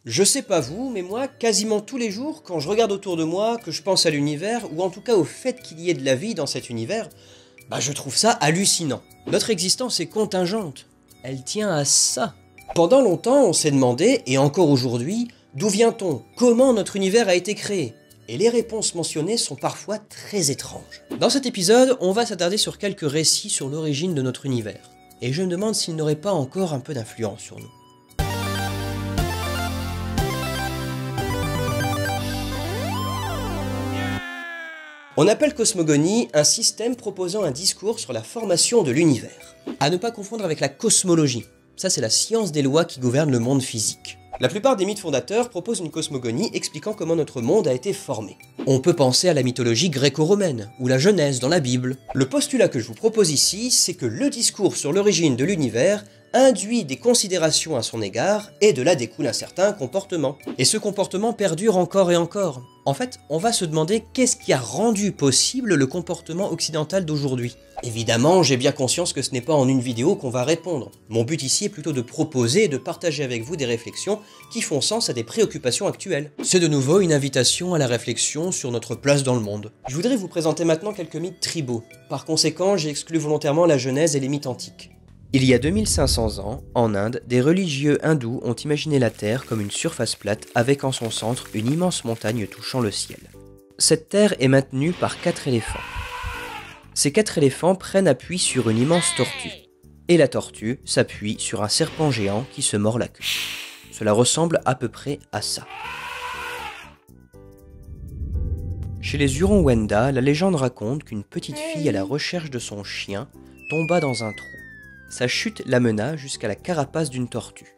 Je sais pas vous, mais moi, quasiment tous les jours, quand je regarde autour de moi, que je pense à l'univers, ou en tout cas au fait qu'il y ait de la vie dans cet univers, je trouve ça hallucinant. Notre existence est contingente. Elle tient à ça. Pendant longtemps, on s'est demandé, et encore aujourd'hui, d'où vient-on? Comment notre univers a été créé? Et les réponses mentionnées sont parfois très étranges. Dans cet épisode, on va s'attarder sur quelques récits sur l'origine de notre univers. Et je me demande s'il n'aurait pas encore un peu d'influence sur nous. On appelle cosmogonie un système proposant un discours sur la formation de l'univers. À ne pas confondre avec la cosmologie. Ça, c'est la science des lois qui gouvernent le monde physique. La plupart des mythes fondateurs proposent une cosmogonie expliquant comment notre monde a été formé. On peut penser à la mythologie gréco-romaine, ou la Genèse dans la Bible. Le postulat que je vous propose ici, c'est que le discours sur l'origine de l'univers induit des considérations à son égard, et de là découle un certain comportement. Et ce comportement perdure encore et encore. En fait, on va se demander qu'est-ce qui a rendu possible le comportement occidental d'aujourd'hui. Évidemment, j'ai bien conscience que ce n'est pas en une vidéo qu'on va répondre. Mon but ici est plutôt de proposer et de partager avec vous des réflexions qui font sens à des préoccupations actuelles. C'est de nouveau une invitation à la réflexion sur notre place dans le monde. Je voudrais vous présenter maintenant quelques mythes tribaux. Par conséquent, j'ai exclu volontairement la Genèse et les mythes antiques. Il y a 2500 ans, en Inde, des religieux hindous ont imaginé la Terre comme une surface plate avec en son centre une immense montagne touchant le ciel. Cette terre est maintenue par 4 éléphants. Ces 4 éléphants prennent appui sur une immense tortue, et la tortue s'appuie sur un serpent géant qui se mord la queue. Cela ressemble à peu près à ça. Chez les Hurons-Wendat, la légende raconte qu'une petite fille à la recherche de son chien tomba dans un trou. Sa chute l'amena jusqu'à la carapace d'une tortue.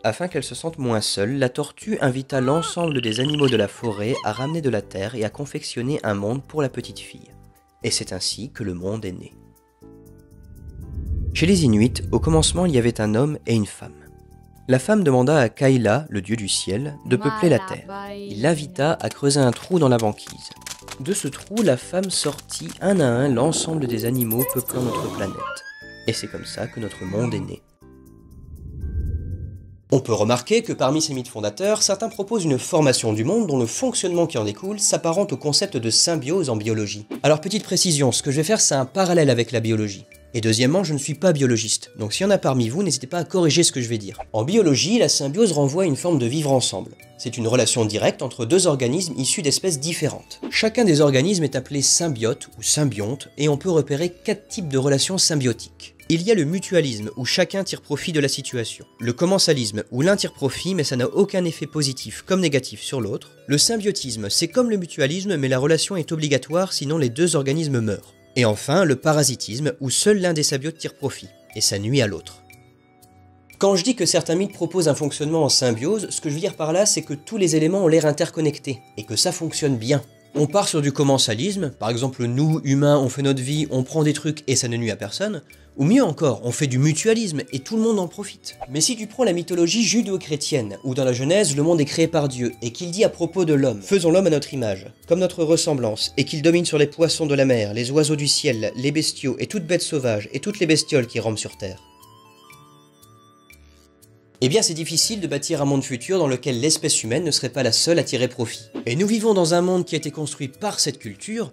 Afin qu'elle se sente moins seule, la tortue invita l'ensemble des animaux de la forêt à ramener de la terre et à confectionner un monde pour la petite fille. Et c'est ainsi que le monde est né. Chez les Inuits, au commencement, il y avait un homme et une femme. La femme demanda à Kaila, le dieu du ciel, de peupler la terre. Il l'invita à creuser un trou dans la banquise. De ce trou, la femme sortit un à un l'ensemble des animaux peuplant notre planète. Et c'est comme ça que notre monde est né. On peut remarquer que parmi ces mythes fondateurs, certains proposent une formation du monde dont le fonctionnement qui en découle s'apparente au concept de symbiose en biologie. Alors petite précision, ce que je vais faire c'est un parallèle avec la biologie. Et deuxièmement, je ne suis pas biologiste, donc s'il y en a parmi vous, n'hésitez pas à corriger ce que je vais dire. En biologie, la symbiose renvoie à une forme de vivre ensemble. C'est une relation directe entre deux organismes issus d'espèces différentes. Chacun des organismes est appelé symbiote ou symbionte, et on peut repérer 4 types de relations symbiotiques. Il y a le mutualisme, où chacun tire profit de la situation. Le commensalisme, où l'un tire profit mais ça n'a aucun effet positif comme négatif sur l'autre. Le symbiotisme, c'est comme le mutualisme mais la relation est obligatoire sinon les deux organismes meurent. Et enfin, le parasitisme, où seul l'un des symbiotes tire profit, et ça nuit à l'autre. Quand je dis que certains mythes proposent un fonctionnement en symbiose, ce que je veux dire par là, c'est que tous les éléments ont l'air interconnectés, et que ça fonctionne bien. On part sur du commensalisme, par exemple nous, humains, on fait notre vie, on prend des trucs et ça ne nuit à personne, ou mieux encore, on fait du mutualisme et tout le monde en profite. Mais si tu prends la mythologie judéo-chrétienne, où dans la Genèse, le monde est créé par Dieu, et qu'il dit à propos de l'homme, faisons l'homme à notre image, comme notre ressemblance, et qu'il domine sur les poissons de la mer, les oiseaux du ciel, les bestiaux, et toutes bêtes sauvages, et toutes les bestioles qui rampent sur terre. Eh bien c'est difficile de bâtir un monde futur dans lequel l'espèce humaine ne serait pas la seule à tirer profit. Et nous vivons dans un monde qui a été construit par cette culture,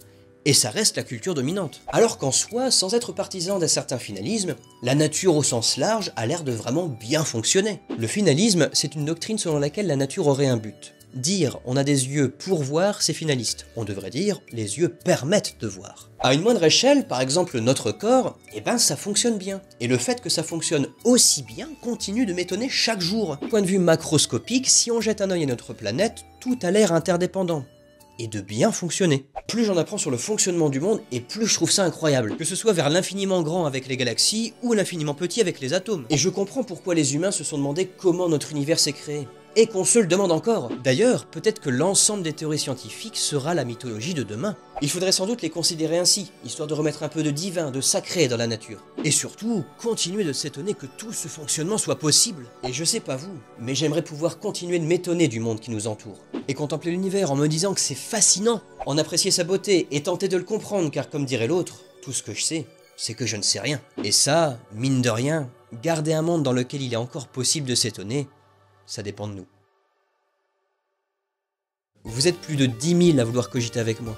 et ça reste la culture dominante. Alors qu'en soi, sans être partisan d'un certain finalisme, la nature au sens large a l'air de vraiment bien fonctionner. Le finalisme, c'est une doctrine selon laquelle la nature aurait un but. Dire on a des yeux pour voir, c'est finaliste. On devrait dire les yeux permettent de voir. À une moindre échelle, par exemple notre corps, ça fonctionne bien. Et le fait que ça fonctionne aussi bien continue de m'étonner chaque jour. Point de vue macroscopique, si on jette un œil à notre planète, tout a l'air interdépendant. Et de bien fonctionner. Plus j'en apprends sur le fonctionnement du monde, et plus je trouve ça incroyable. Que ce soit vers l'infiniment grand avec les galaxies, ou l'infiniment petit avec les atomes. Et je comprends pourquoi les humains se sont demandé comment notre univers s'est créé. Et qu'on se le demande encore. D'ailleurs, peut-être que l'ensemble des théories scientifiques sera la mythologie de demain. Il faudrait sans doute les considérer ainsi, histoire de remettre un peu de divin, de sacré dans la nature. Et surtout, continuer de s'étonner que tout ce fonctionnement soit possible. Et je sais pas vous, mais j'aimerais pouvoir continuer de m'étonner du monde qui nous entoure. Et contempler l'univers en me disant que c'est fascinant, en apprécier sa beauté et tenter de le comprendre, car comme dirait l'autre, tout ce que je sais, c'est que je ne sais rien. Et ça, mine de rien, garder un monde dans lequel il est encore possible de s'étonner, ça dépend de nous. Vous êtes plus de 10 000 à vouloir cogiter avec moi.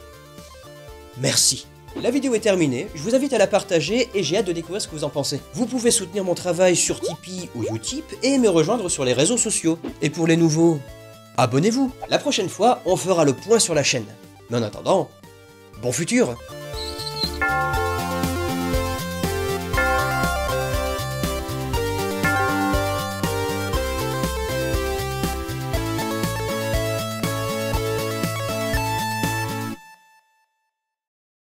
Merci. La vidéo est terminée, je vous invite à la partager et j'ai hâte de découvrir ce que vous en pensez. Vous pouvez soutenir mon travail sur Tipeee ou Utip et me rejoindre sur les réseaux sociaux. Et pour les nouveaux, abonnez-vous. La prochaine fois, on fera le point sur la chaîne. Mais en attendant, bon futur!